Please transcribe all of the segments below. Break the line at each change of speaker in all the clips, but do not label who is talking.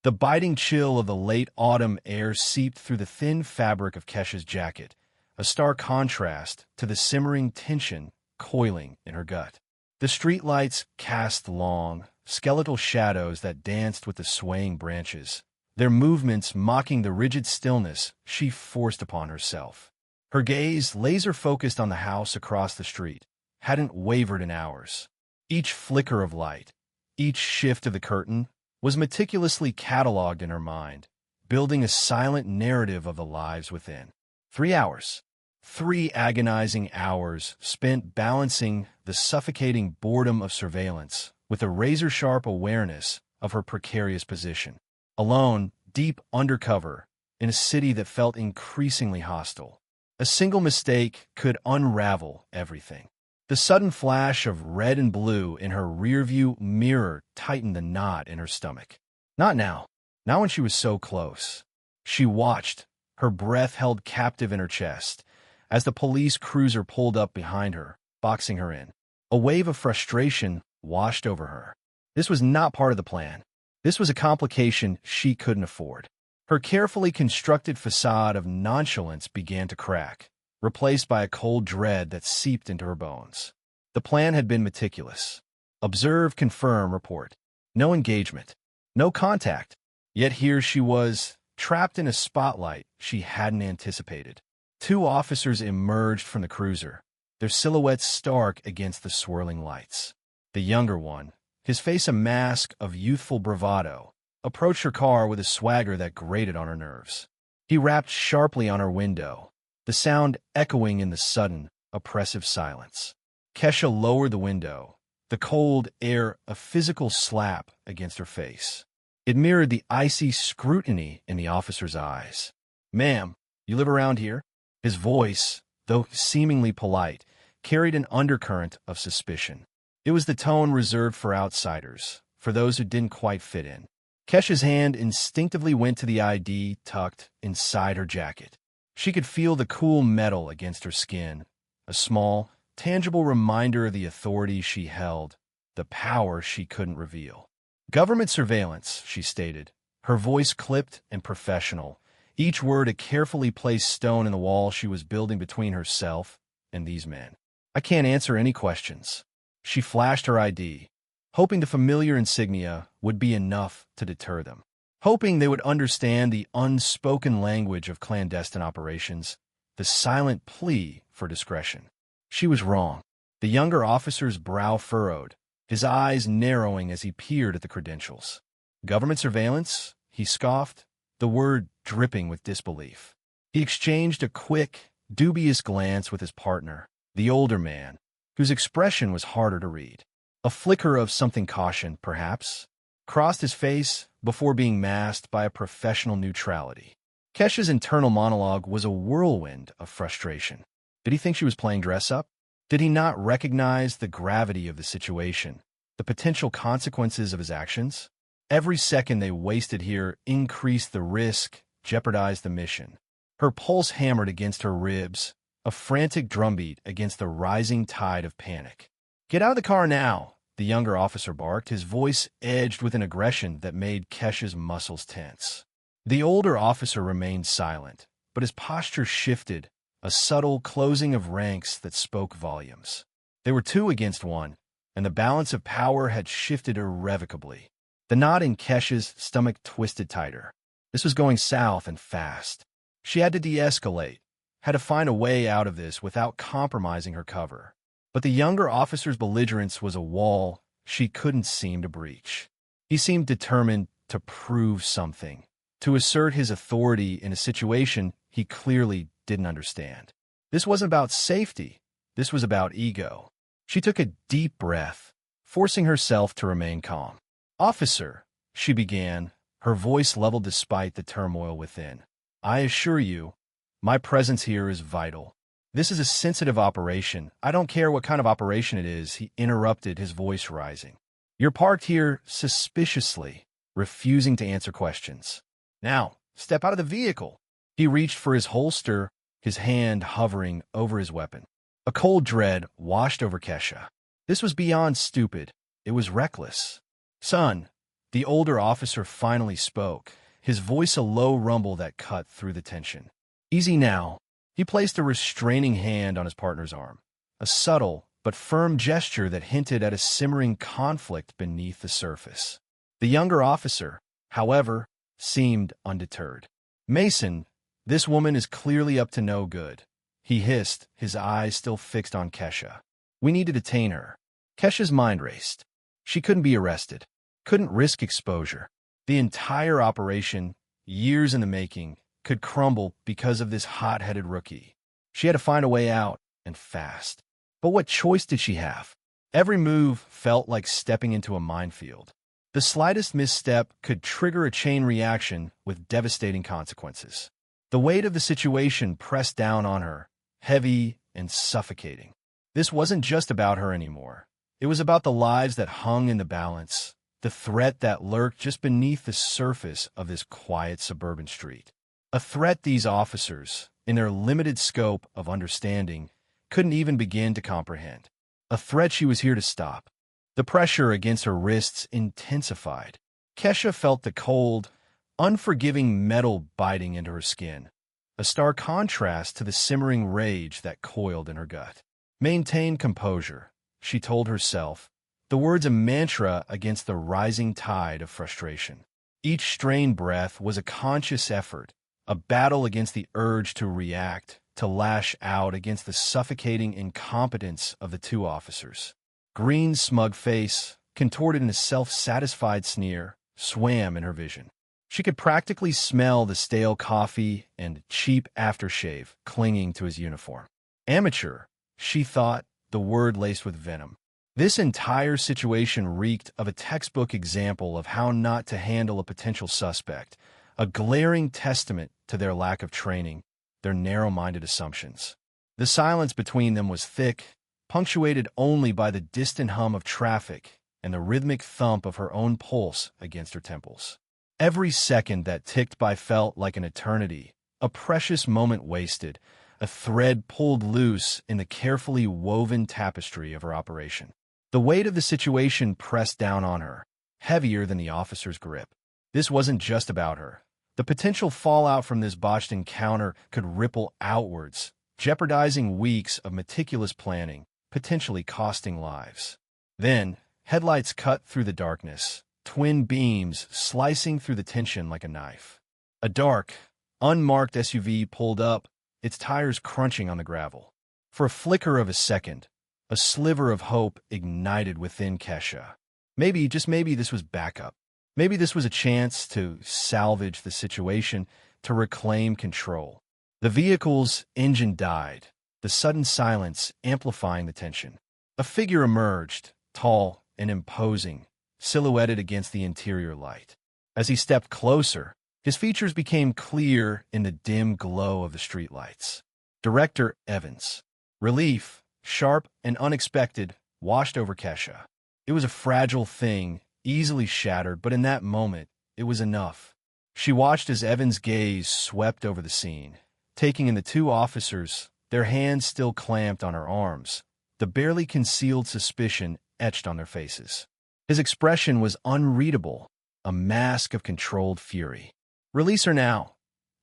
The biting chill of the late autumn air seeped through the thin fabric of Kesha's jacket, a stark contrast to the simmering tension coiling in her gut. The streetlights cast long, skeletal shadows that danced with the swaying branches, their movements mocking the rigid stillness she forced upon herself. Her gaze, laser-focused on the house across the street, hadn't wavered in hours. Each flicker of light, each shift of the curtain, was meticulously catalogued in her mind, building a silent narrative of the lives within. 3 hours. 3 agonizing hours spent balancing the suffocating boredom of surveillance with a razor-sharp awareness of her precarious position. Alone, deep undercover, in a city that felt increasingly hostile. A single mistake could unravel everything. The sudden flash of red and blue in her rearview mirror tightened the knot in her stomach. Not now. Not when she was so close. She watched, her breath held captive in her chest, as the police cruiser pulled up behind her, boxing her in. A wave of frustration washed over her. This was not part of the plan. This was a complication she couldn't afford. Her carefully constructed facade of nonchalance began to crack, replaced by a cold dread that seeped into her bones. The plan had been meticulous. Observe, confirm, report. No engagement. No contact. Yet here she was, trapped in a spotlight she hadn't anticipated. 2 officers emerged from the cruiser, their silhouettes stark against the swirling lights. The younger one, his face a mask of youthful bravado, approached her car with a swagger that grated on her nerves. He rapped sharply on her window, the sound echoing in the sudden, oppressive silence. Kesha lowered the window, the cold air a physical slap against her face. It mirrored the icy scrutiny in the officer's eyes. "Ma'am, you live around here?" His voice, though seemingly polite, carried an undercurrent of suspicion. It was the tone reserved for outsiders, for those who didn't quite fit in. Kesha's hand instinctively went to the ID tucked inside her jacket. She could feel the cool metal against her skin, a small, tangible reminder of the authority she held, the power she couldn't reveal. "Government surveillance," she stated, her voice clipped and professional, each word a carefully placed stone in the wall she was building between herself and these men. "I can't answer any questions." She flashed her ID, hoping the familiar insignia would be enough to deter them, hoping they would understand the unspoken language of clandestine operations, the silent plea for discretion. She was wrong. The younger officer's brow furrowed, his eyes narrowing as he peered at the credentials. "Government surveillance?" he scoffed, the word dripping with disbelief. He exchanged a quick, dubious glance with his partner, the older man, whose expression was harder to read. A flicker of something caution, perhaps, crossed his face before being masked by a professional neutrality. Kesha's internal monologue was a whirlwind of frustration. Did he think she was playing dress-up? Did he not recognize the gravity of the situation, the potential consequences of his actions? Every second they wasted here increased the risk, jeopardized the mission. Her pulse hammered against her ribs, a frantic drumbeat against the rising tide of panic. "Get out of the car now," the younger officer barked, his voice edged with an aggression that made Kesha's muscles tense. The older officer remained silent, but his posture shifted, a subtle closing of ranks that spoke volumes. They were 2 against 1, and the balance of power had shifted irrevocably. The knot in Kesha's stomach twisted tighter. This was going south and fast. She had to de-escalate, had to find a way out of this without compromising her cover. But the younger officer's belligerence was a wall she couldn't seem to breach. He seemed determined to prove something, to assert his authority in a situation he clearly didn't understand. This wasn't about safety. This was about ego. She took a deep breath, forcing herself to remain calm. "Officer," she began, her voice leveled despite the turmoil within. "I assure you, my presence here is vital. This is a sensitive operation. I don't care what kind of operation it is," he interrupted, his voice rising. "You're parked here suspiciously, refusing to answer questions. Now, step out of the vehicle." He reached for his holster, his hand hovering over his weapon. A cold dread washed over Kesha. This was beyond stupid. It was reckless. "Son," The older officer finally spoke, his voice a low rumble that cut through the tension. "Easy now." He placed a restraining hand on his partner's arm, a subtle but firm gesture that hinted at a simmering conflict beneath the surface. The younger officer, however, seemed undeterred. "Mason, this woman is clearly up to no good," he hissed, his eyes still fixed on Kesha. "We need to detain her." Kesha's mind raced. She couldn't be arrested, couldn't risk exposure. The entire operation, years in the making, could crumble because of this hot-headed rookie. She had to find a way out, and fast. But what choice did she have? Every move felt like stepping into a minefield. The slightest misstep could trigger a chain reaction with devastating consequences. The weight of the situation pressed down on her, heavy and suffocating. This wasn't just about her anymore. It was about the lives that hung in the balance, the threat that lurked just beneath the surface of this quiet suburban street. A threat these officers, in their limited scope of understanding, couldn't even begin to comprehend. A threat she was here to stop. The pressure against her wrists intensified. Kesha felt the cold, unforgiving metal biting into her skin, a stark contrast to the simmering rage that coiled in her gut. "Maintain composure," she told herself, the words a mantra against the rising tide of frustration. Each strained breath was a conscious effort, a battle against the urge to react, to lash out against the suffocating incompetence of the two officers. Green's smug face, contorted in a self-satisfied sneer, swam in her vision. She could practically smell the stale coffee and cheap aftershave clinging to his uniform. Amateur, she thought, the word laced with venom. This entire situation reeked of a textbook example of how not to handle a potential suspect, a glaring testament to their lack of training, their narrow-minded assumptions. The silence between them was thick, punctuated only by the distant hum of traffic and the rhythmic thump of her own pulse against her temples. Every second that ticked by felt like an eternity, a precious moment wasted, a thread pulled loose in the carefully woven tapestry of her operation. The weight of the situation pressed down on her, heavier than the officer's grip. This wasn't just about her. The potential fallout from this botched encounter could ripple outwards, jeopardizing weeks of meticulous planning, potentially costing lives. Then, headlights cut through the darkness, twin beams slicing through the tension like a knife. A dark, unmarked SUV pulled up, its tires crunching on the gravel. For a flicker of a second, a sliver of hope ignited within Kesha. Maybe, just maybe, this was backup. Maybe this was a chance to salvage the situation, to reclaim control. The vehicle's engine died, the sudden silence amplifying the tension. A figure emerged, tall and imposing, silhouetted against the interior light. As he stepped closer, his features became clear in the dim glow of the streetlights. Director Evans. Relief, sharp and unexpected, washed over Kesha. It was a fragile thing, easily shattered, but in that moment, it was enough. She watched as Evans' gaze swept over the scene, taking in the two officers, their hands still clamped on her arms, the barely concealed suspicion etched on their faces. His expression was unreadable, a mask of controlled fury. "Release her now,"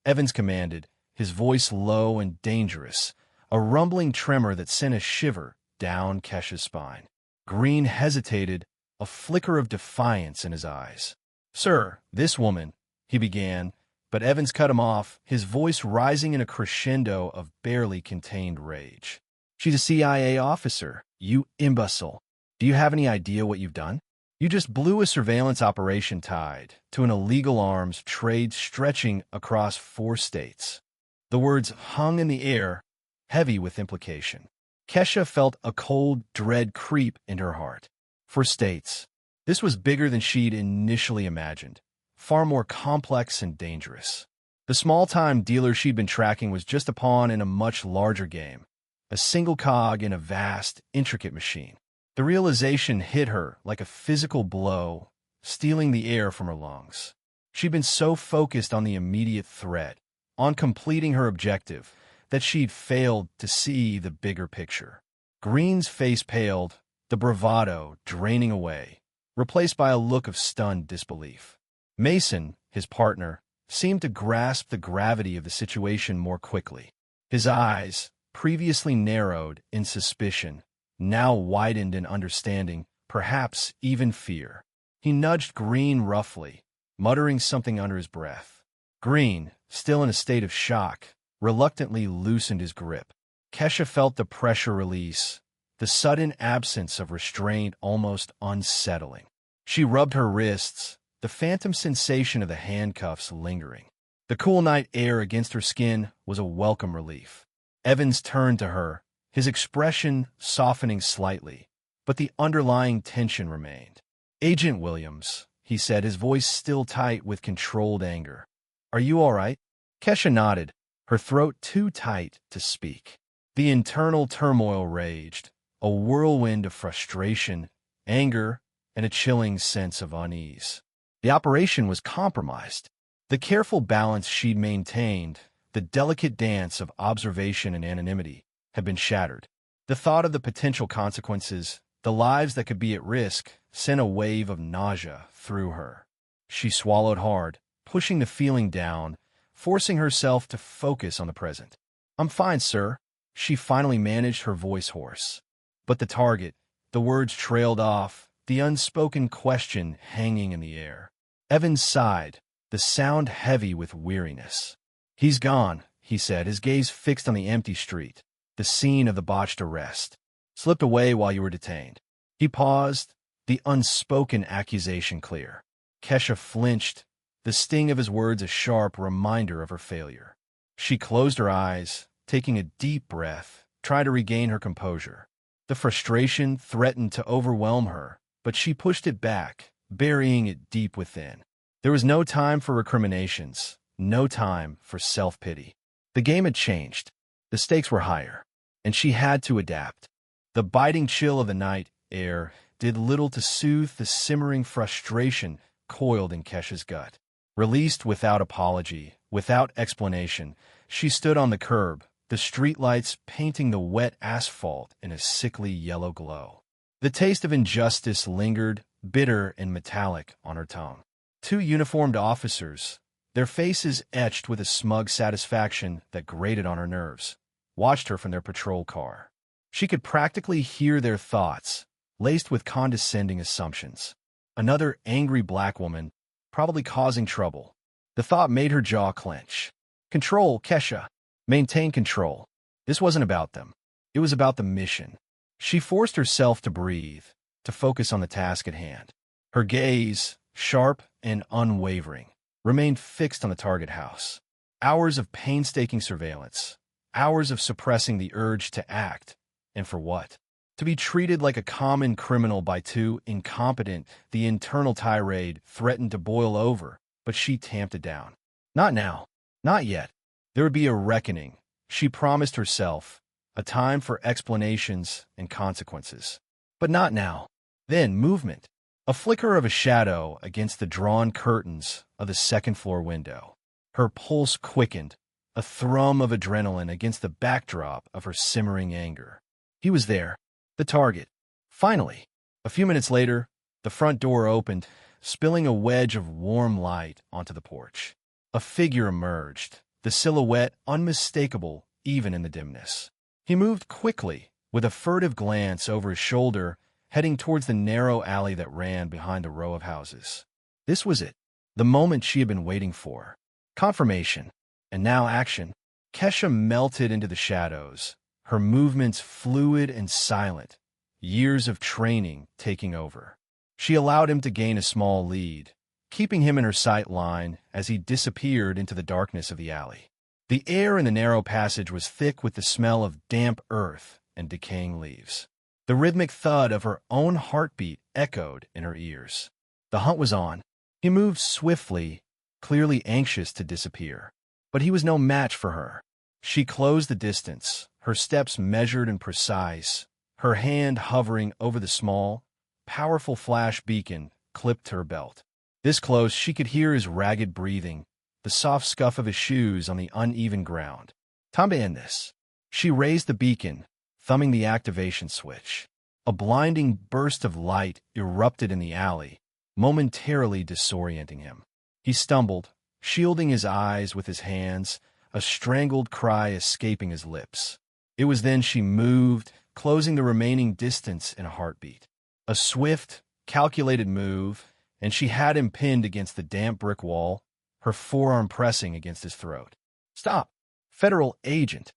Evans commanded, his voice low and dangerous, a rumbling tremor that sent a shiver down Kesha's spine. Green hesitated, a flicker of defiance in his eyes. "Sir, this woman," he began, but Evans cut him off, his voice rising in a crescendo of barely contained rage. "She's a CIA officer, you imbecile. Do you have any idea what you've done? You just blew a surveillance operation tied to an illegal arms trade stretching across 4 states. The words hung in the air, heavy with implication. Kesha felt a cold dread creep into her heart. 4 states. This was bigger than she'd initially imagined, far more complex and dangerous. The small-time dealer she'd been tracking was just a pawn in a much larger game, a single cog in a vast, intricate machine. The realization hit her like a physical blow, stealing the air from her lungs. She'd been so focused on the immediate threat, on completing her objective, that she'd failed to see the bigger picture. Green's face paled, the bravado draining away. replaced by a look of stunned disbelief. Mason, his partner, seemed to grasp the gravity of the situation more quickly. His eyes, previously narrowed in suspicion, now widened in understanding, perhaps even fear. He nudged Green roughly, muttering something under his breath. Green, still in a state of shock, reluctantly loosened his grip. Kesha felt the pressure release, the sudden absence of restraint almost unsettling. She rubbed her wrists, the phantom sensation of the handcuffs lingering. The cool night air against her skin was a welcome relief. Evans turned to her, his expression softening slightly, but the underlying tension remained. "Agent Williams," he said, his voice still tight with controlled anger. "Are you all right?" Kesha nodded, her throat too tight to speak. The internal turmoil raged, a whirlwind of frustration, anger, and a chilling sense of unease. The operation was compromised. The careful balance she'd maintained, the delicate dance of observation and anonymity, had been shattered. The thought of the potential consequences, the lives that could be at risk, sent a wave of nausea through her. She swallowed hard, pushing the feeling down, forcing herself to focus on the present. "I'm fine, sir," she finally managed, her voice hoarse. But the target, the words trailed off, the unspoken question hanging in the air. Evans sighed, the sound heavy with weariness. "He's gone," he said, his gaze fixed on the empty street, the scene of the botched arrest. "Slipped away while you were detained." He paused, the unspoken accusation clear. Kesha flinched, the sting of his words a sharp reminder of her failure. She closed her eyes, taking a deep breath, trying to regain her composure. The frustration threatened to overwhelm her, but she pushed it back, burying it deep within. There was no time for recriminations, no time for self-pity. The game had changed. The stakes were higher, and she had to adapt. The biting chill of the night air did little to soothe the simmering frustration coiled in Kesha's gut. Released without apology, without explanation, she stood on the curb, the streetlights painting the wet asphalt in a sickly yellow glow. The taste of injustice lingered, bitter and metallic, on her tongue. Two uniformed officers, their faces etched with a smug satisfaction that grated on her nerves, watched her from their patrol car. She could practically hear their thoughts, laced with condescending assumptions. Another angry black woman, probably causing trouble. The thought made her jaw clench. Control, Kesha. Maintain control. This wasn't about them. It was about the mission. She forced herself to breathe, to focus on the task at hand. Her gaze, sharp and unwavering, remained fixed on the target house. Hours of painstaking surveillance, hours of suppressing the urge to act, and for what? To be treated like a common criminal by two incompetent. The internal tirade threatened to boil over, but she tamped it down. Not now. Not yet. There would be a reckoning, she promised herself, a time for explanations and consequences. But not now. Then movement. A flicker of a shadow against the drawn curtains of the second-floor window. Her pulse quickened, a thrum of adrenaline against the backdrop of her simmering anger. He was there, the target. Finally, a few minutes later, the front door opened, spilling a wedge of warm light onto the porch. A figure emerged, the silhouette unmistakable even in the dimness. He moved quickly, with a furtive glance over his shoulder, heading towards the narrow alley that ran behind the row of houses. This was it, the moment she had been waiting for. Confirmation, and now action. Kesha melted into the shadows, her movements fluid and silent, years of training taking over. She allowed him to gain a small lead, keeping him in her sight line as he disappeared into the darkness of the alley. The air in the narrow passage was thick with the smell of damp earth and decaying leaves. The rhythmic thud of her own heartbeat echoed in her ears. The hunt was on. He moved swiftly, clearly anxious to disappear. But he was no match for her. She closed the distance, her steps measured and precise, her hand hovering over the small, powerful flash beacon clipped to her belt. This close, she could hear his ragged breathing, the soft scuff of his shoes on the uneven ground. Time to end this. She raised the beacon, thumbing the activation switch. A blinding burst of light erupted in the alley, momentarily disorienting him. He stumbled, shielding his eyes with his hands, a strangled cry escaping his lips. It was then she moved, closing the remaining distance in a heartbeat. A swift, calculated move, and she had him pinned against the damp brick wall, her forearm pressing against his throat. "Stop! Federal agent!"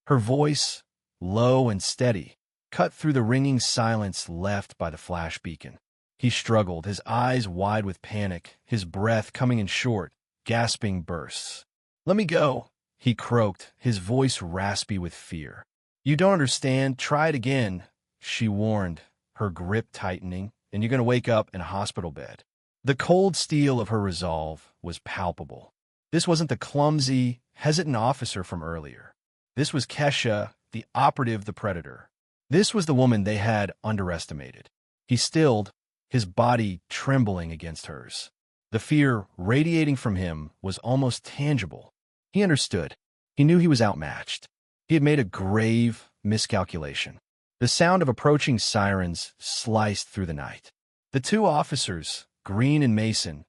Her voice, low and steady, cut through the ringing silence left by the flash beacon. He struggled, his eyes wide with panic, his breath coming in short, gasping bursts. "Let me go," he croaked, his voice raspy with fear. "You don't understand. Try it again," she warned, her grip tightening, "and you're going to wake up in a hospital bed." The cold steel of her resolve was palpable. This wasn't the clumsy, hesitant officer from earlier. This was Kesha, the operative, the predator. This was the woman they had underestimated. He stilled, his body trembling against hers. The fear radiating from him was almost tangible. He understood. He knew he was outmatched. He had made a grave miscalculation. The sound of approaching sirens sliced through the night. The two officers, Green and Mason,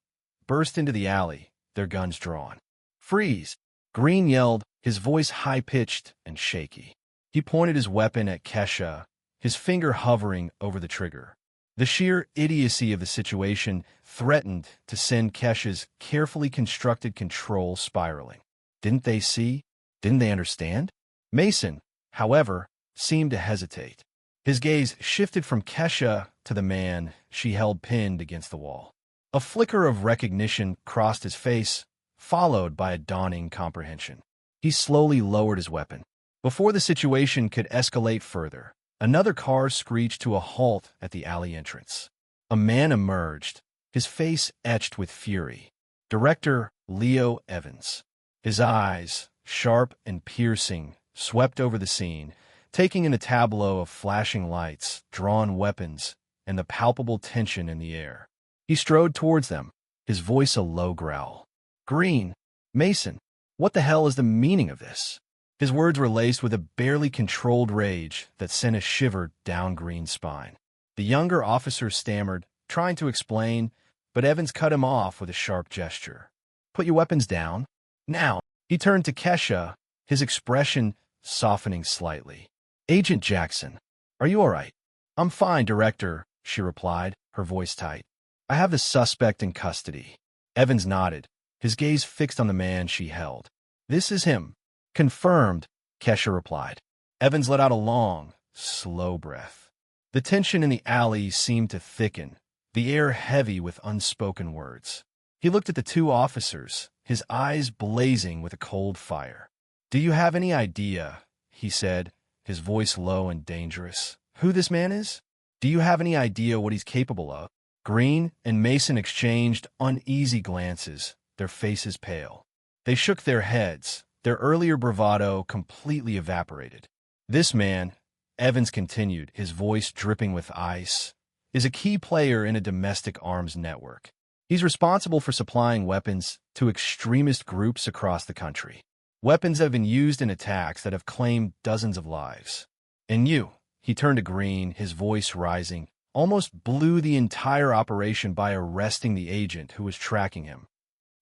burst into the alley, their guns drawn. "Freeze!" Green yelled, his voice high-pitched and shaky. He pointed his weapon at Kesha, his finger hovering over the trigger. The sheer idiocy of the situation threatened to send Kesha's carefully constructed control spiraling. Didn't they see? Didn't they understand? Mason, however, seemed to hesitate. His gaze shifted from Kesha to the man she held pinned against the wall. A flicker of recognition crossed his face, followed by a dawning comprehension. He slowly lowered his weapon. Before the situation could escalate further, another car screeched to a halt at the alley entrance. A man emerged, his face etched with fury. Director Leo Evans. His eyes, sharp and piercing, swept over the scene, taking in a tableau of flashing lights, drawn weapons, and the palpable tension in the air. He strode towards them, his voice a low growl. "Green, Mason, what the hell is the meaning of this?" His words were laced with a barely controlled rage that sent a shiver down Green's spine. The younger officer stammered, trying to explain, but Evans cut him off with a sharp gesture. "Put your weapons down. Now." He turned to Kesha, his expression softening slightly. "Agent Jackson, are you all right?" "I'm fine, Director," she replied, her voice tight. "I have the suspect in custody." Evans nodded, his gaze fixed on the man she held. "This is him." "Confirmed," Kesha replied. Evans let out a long, slow breath. The tension in the alley seemed to thicken, the air heavy with unspoken words. He looked at the two officers, his eyes blazing with a cold fire. "Do you have any idea," he said, his voice low and dangerous, "who this man is? Do you have any idea what he's capable of?" Green and Mason exchanged uneasy glances, their faces pale. They shook their heads, their earlier bravado completely evaporated. "This man," Evans continued, his voice dripping with ice, "is a key player in a domestic arms network. He's responsible for supplying weapons to extremist groups across the country. Weapons that have been used in attacks that have claimed dozens of lives. And you," he turned to Green, his voice rising, "almost blew the entire operation by arresting the agent who was tracking him."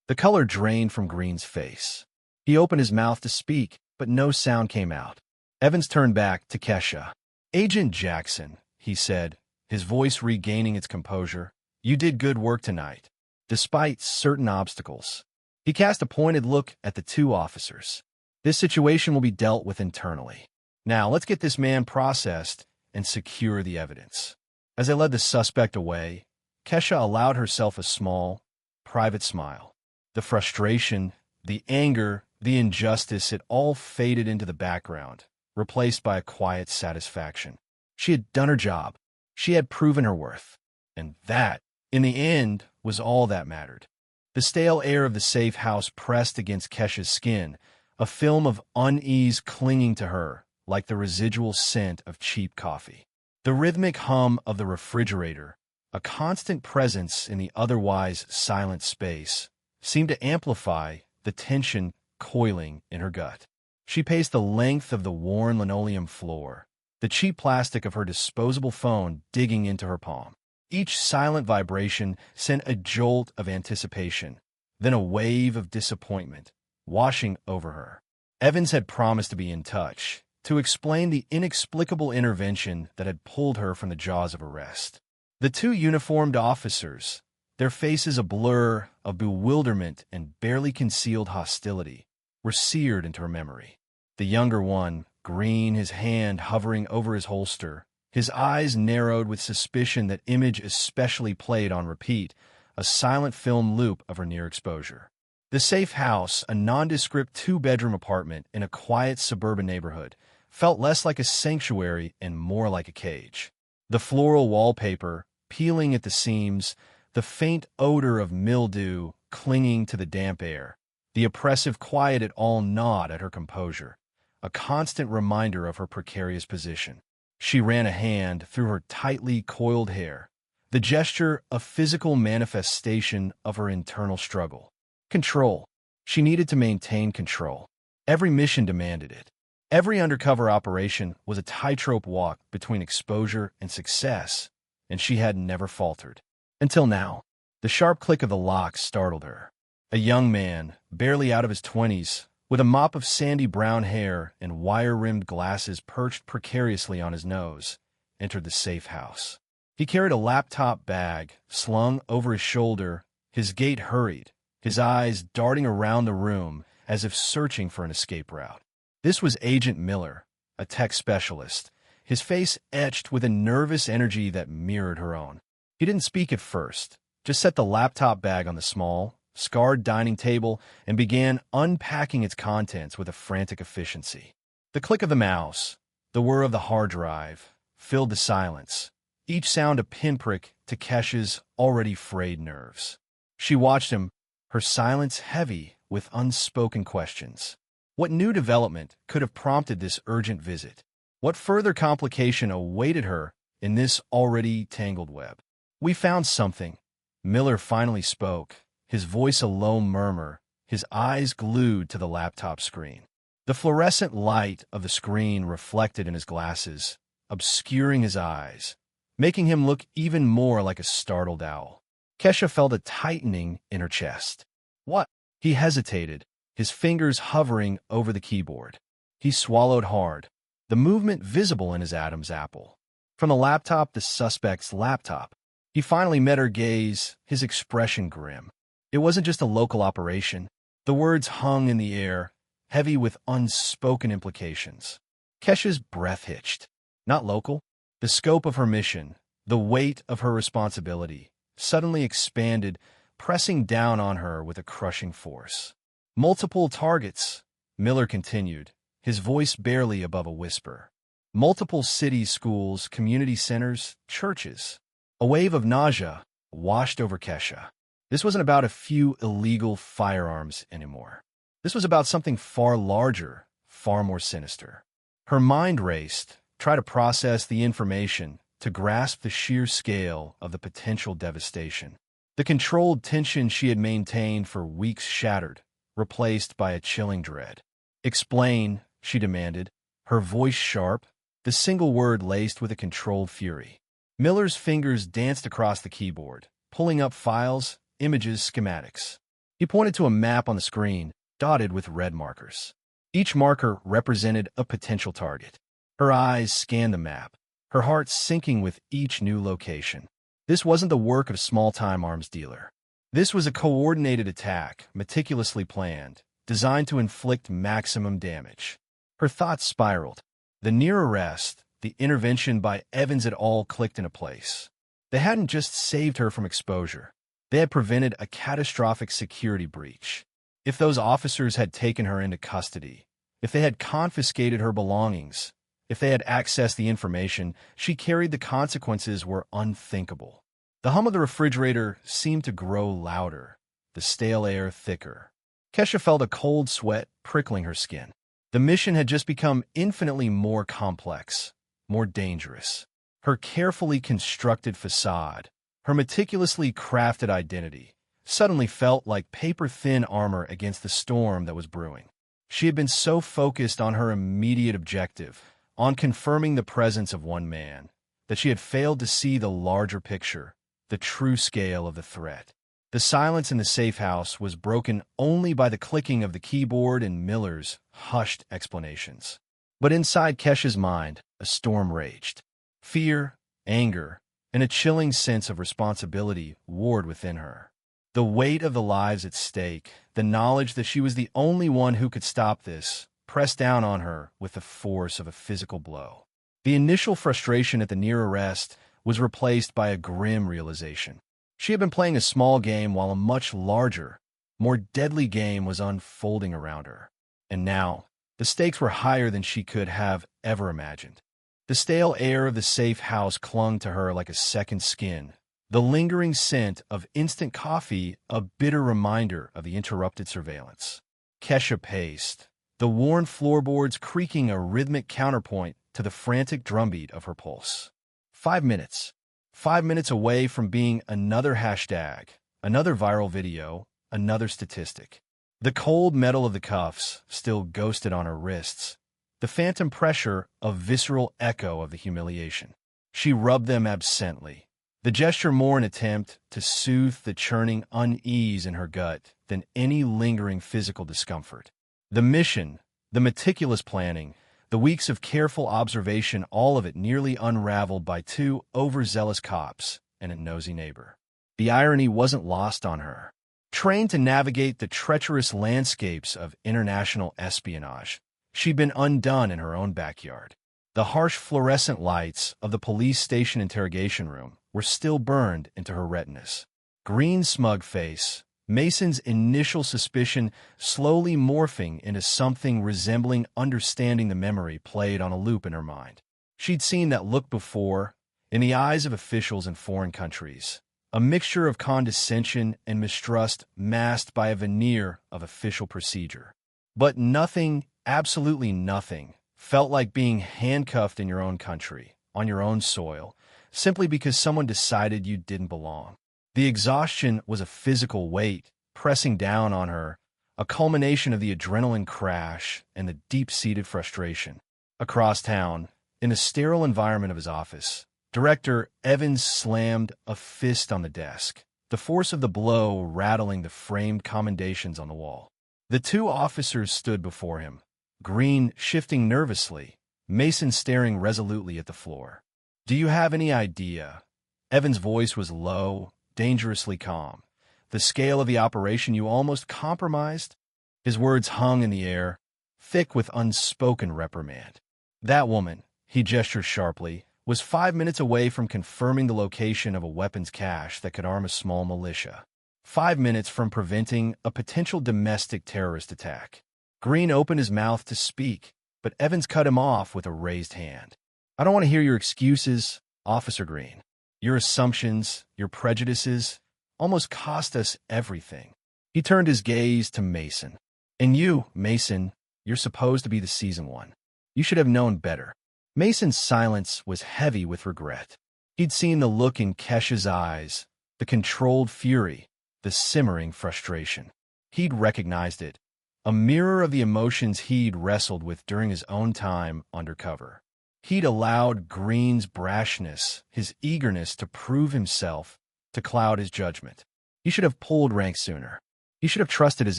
The color drained from Green's face. He opened his mouth to speak, but no sound came out. Evans turned back to Kesha. "Agent Jackson," he said, his voice regaining its composure, "you did good work tonight, despite certain obstacles." He cast a pointed look at the two officers. "This situation will be dealt with internally. Now, let's get this man processed and secure the evidence." As they led the suspect away, Kesha allowed herself a small, private smile. The frustration, the anger, the injustice, it all faded into the background, replaced by a quiet satisfaction. She had done her job. She had proven her worth. And that, in the end, was all that mattered. The stale air of the safe house pressed against Kesha's skin, a film of unease clinging to her, like the residual scent of cheap coffee. The rhythmic hum of the refrigerator, a constant presence in the otherwise silent space, seemed to amplify the tension coiling in her gut. She paced the length of the worn linoleum floor, the cheap plastic of her disposable phone digging into her palm. Each silent vibration sent a jolt of anticipation, then a wave of disappointment, washing over her. Evans had promised to be in touch, to explain the inexplicable intervention that had pulled her from the jaws of arrest. The two uniformed officers, their faces a blur of bewilderment and barely concealed hostility, were seared into her memory. The younger one, green, his hand hovering over his holster, his eyes narrowed with suspicion, that image especially played on repeat, a silent film loop of her near exposure. The safe house, a nondescript two-bedroom apartment in a quiet suburban neighborhood, felt less like a sanctuary and more like a cage. The floral wallpaper, peeling at the seams, the faint odor of mildew clinging to the damp air, the oppressive quiet, it all gnawed at her composure, a constant reminder of her precarious position. She ran a hand through her tightly coiled hair, the gesture a physical manifestation of her internal struggle. Control. She needed to maintain control. Every mission demanded it. Every undercover operation was a tightrope walk between exposure and success, and she had never faltered. Until now, the sharp click of the lock startled her. A young man, barely out of his 20s, with a mop of sandy brown hair and wire-rimmed glasses perched precariously on his nose, entered the safe house. He carried a laptop bag slung over his shoulder, his gait hurried, his eyes darting around the room as if searching for an escape route. This was Agent Miller, a tech specialist, his face etched with a nervous energy that mirrored her own. He didn't speak at first, just set the laptop bag on the small, scarred dining table and began unpacking its contents with a frantic efficiency. The click of the mouse, the whir of the hard drive, filled the silence, each sound a pinprick to Kesha's already frayed nerves. She watched him, her silence heavy with unspoken questions. What new development could have prompted this urgent visit? What further complication awaited her in this already tangled web? "We found something," Miller finally spoke, his voice a low murmur, his eyes glued to the laptop screen. The fluorescent light of the screen reflected in his glasses, obscuring his eyes, making him look even more like a startled owl. Kesha felt a tightening in her chest. "What?" He hesitated, his fingers hovering over the keyboard. He swallowed hard, the movement visible in his Adam's apple. From the laptop, the suspect's laptop. He finally met her gaze, his expression grim. It wasn't just a local operation. The words hung in the air, heavy with unspoken implications. Kesha's breath hitched. Not local. The scope of her mission, the weight of her responsibility, suddenly expanded, pressing down on her with a crushing force. "Multiple targets," Miller continued, his voice barely above a whisper. "Multiple cities, schools, community centers, churches." A wave of nausea washed over Kesha. This wasn't about a few illegal firearms anymore. This was about something far larger, far more sinister. Her mind raced, tried to process the information, to grasp the sheer scale of the potential devastation. The controlled tension she had maintained for weeks shattered, replaced by a chilling dread. "Explain," she demanded, her voice sharp, the single word laced with a controlled fury. Miller's fingers danced across the keyboard, pulling up files, images, schematics. He pointed to a map on the screen, dotted with red markers. Each marker represented a potential target. Her eyes scanned the map, her heart sinking with each new location. This wasn't the work of a small-time arms dealer. This was a coordinated attack, meticulously planned, designed to inflict maximum damage. Her thoughts spiraled. The near arrest, the intervention by Evans had all clicked into place. They hadn't just saved her from exposure. They had prevented a catastrophic security breach. If those officers had taken her into custody, if they had confiscated her belongings, if they had accessed the information she carried, the consequences were unthinkable. The hum of the refrigerator seemed to grow louder, the stale air thicker. Kesha felt a cold sweat prickling her skin. The mission had just become infinitely more complex, more dangerous. Her carefully constructed facade, her meticulously crafted identity, suddenly felt like paper-thin armor against the storm that was brewing. She had been so focused on her immediate objective, on confirming the presence of one man, that she had failed to see the larger picture, the true scale of the threat. The silence in the safe house was broken only by the clicking of the keyboard and Miller's hushed explanations. But inside Kesha's mind, a storm raged. Fear, anger, and a chilling sense of responsibility warred within her. The weight of the lives at stake, the knowledge that she was the only one who could stop this, pressed down on her with the force of a physical blow. The initial frustration at the near arrest was replaced by a grim realization. She had been playing a small game while a much larger, more deadly game was unfolding around her. And now, the stakes were higher than she could have ever imagined. The stale air of the safe house clung to her like a second skin, the lingering scent of instant coffee a bitter reminder of the interrupted surveillance. Kesha paced, the worn floorboards creaking a rhythmic counterpoint to the frantic drumbeat of her pulse. 5 minutes. 5 minutes away from being another hashtag, another viral video, another statistic. The cold metal of the cuffs still ghosted on her wrists, the phantom pressure a visceral echo of the humiliation. She rubbed them absently, the gesture more an attempt to soothe the churning unease in her gut than any lingering physical discomfort. The mission, the meticulous planning, the weeks of careful observation, all of it nearly unraveled by 2 overzealous cops and a nosy neighbor. The irony wasn't lost on her. Trained to navigate the treacherous landscapes of international espionage, she'd been undone in her own backyard. The harsh fluorescent lights of the police station interrogation room were still burned into her retinas. Green's smug face, Mason's initial suspicion slowly morphing into something resembling understanding the memory played on a loop in her mind. She'd seen that look before, in the eyes of officials in foreign countries, a mixture of condescension and mistrust masked by a veneer of official procedure. But nothing, absolutely nothing, felt like being handcuffed in your own country, on your own soil, simply because someone decided you didn't belong. The exhaustion was a physical weight pressing down on her, a culmination of the adrenaline crash and the deep-seated frustration. Across town, in the sterile environment of his office, Director Evans slammed a fist on the desk, the force of the blow rattling the framed commendations on the wall. The 2 officers stood before him, Green shifting nervously, Mason staring resolutely at the floor. "Do you have any idea?" Evans' voice was low, dangerously calm. "The scale of the operation you almost compromised?" His words hung in the air, thick with unspoken reprimand. "That woman," he gestured sharply, "was 5 minutes away from confirming the location of a weapons cache that could arm a small militia. 5 minutes from preventing a potential domestic terrorist attack." Green opened his mouth to speak, but Evans cut him off with a raised hand. "I don't want to hear your excuses, Officer Green. Your assumptions, your prejudices, almost cost us everything." He turned his gaze to Mason. "And you, Mason, you're supposed to be the seasoned one. You should have known better." Mason's silence was heavy with regret. He'd seen the look in Kesha's eyes, the controlled fury, the simmering frustration. He'd recognized it, a mirror of the emotions he'd wrestled with during his own time undercover. He'd allowed Green's brashness, his eagerness to prove himself, to cloud his judgment. He should have pulled rank sooner. He should have trusted his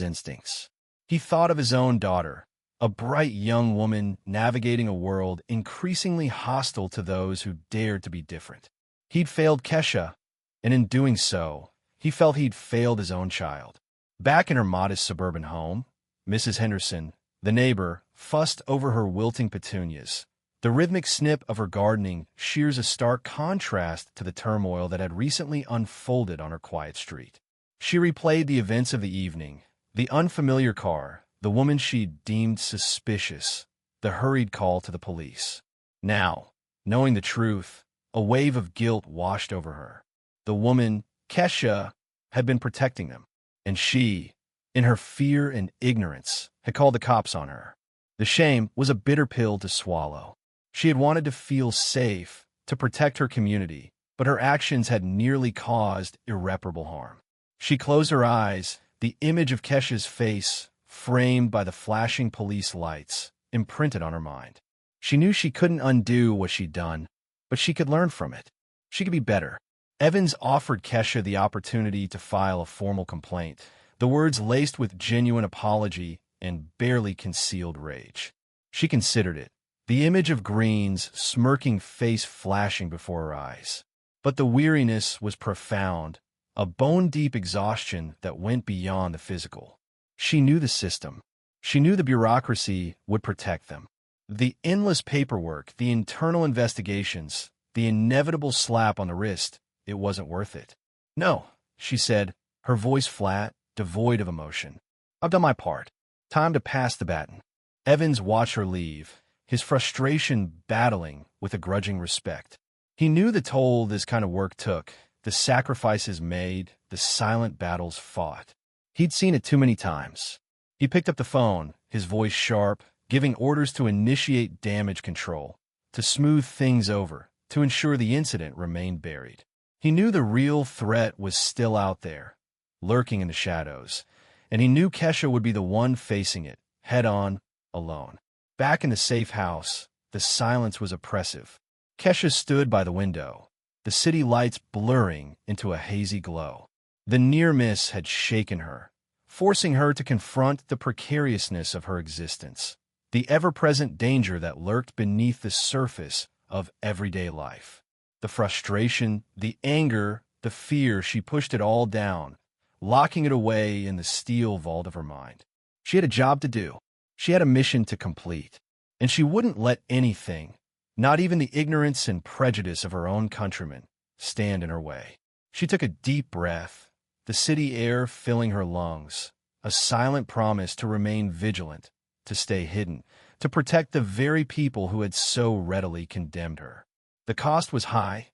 instincts. He thought of his own daughter, a bright young woman navigating a world increasingly hostile to those who dared to be different. He'd failed Kesha, and in doing so, he felt he'd failed his own child. Back in her modest suburban home, Mrs. Henderson, the neighbor, fussed over her wilting petunias. The rhythmic snip of her gardening shears a stark contrast to the turmoil that had recently unfolded on her quiet street. She replayed the events of the evening, the unfamiliar car, the woman she'd deemed suspicious, the hurried call to the police. Now, knowing the truth, a wave of guilt washed over her. The woman, Kesha, had been protecting them, and she, in her fear and ignorance, had called the cops on her. The shame was a bitter pill to swallow. She had wanted to feel safe, to protect her community, but her actions had nearly caused irreparable harm. She closed her eyes, the image of Kesha's face, framed by the flashing police lights, imprinted on her mind. She knew she couldn't undo what she'd done, but she could learn from it. She could be better. Evans offered Kesha the opportunity to file a formal complaint, the words laced with genuine apology and barely concealed rage. She considered it, the image of Green's smirking face flashing before her eyes. But the weariness was profound, a bone-deep exhaustion that went beyond the physical. She knew the system. She knew the bureaucracy would protect them. The endless paperwork, the internal investigations, the inevitable slap on the wrist, it wasn't worth it. No, she said, her voice flat, devoid of emotion. I've done my part. Time to pass the baton. Evans watched her leave, his frustration battling with a grudging respect. He knew the toll this kind of work took, the sacrifices made, the silent battles fought. He'd seen it too many times. He picked up the phone, his voice sharp, giving orders to initiate damage control, to smooth things over, to ensure the incident remained buried. He knew the real threat was still out there, lurking in the shadows, and he knew Kesha would be the one facing it, head-on, alone. Back in the safe house, the silence was oppressive. Kesha stood by the window, the city lights blurring into a hazy glow. The near miss had shaken her, forcing her to confront the precariousness of her existence, the ever-present danger that lurked beneath the surface of everyday life. The frustration, the anger, the fear, she pushed it all down, locking it away in the steel vault of her mind. She had a job to do. She had a mission to complete, and she wouldn't let anything, not even the ignorance and prejudice of her own countrymen, stand in her way. She took a deep breath, the city air filling her lungs, a silent promise to remain vigilant, to stay hidden, to protect the very people who had so readily condemned her. The cost was high,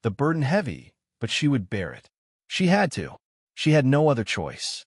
the burden heavy, but she would bear it. She had to. She had no other choice.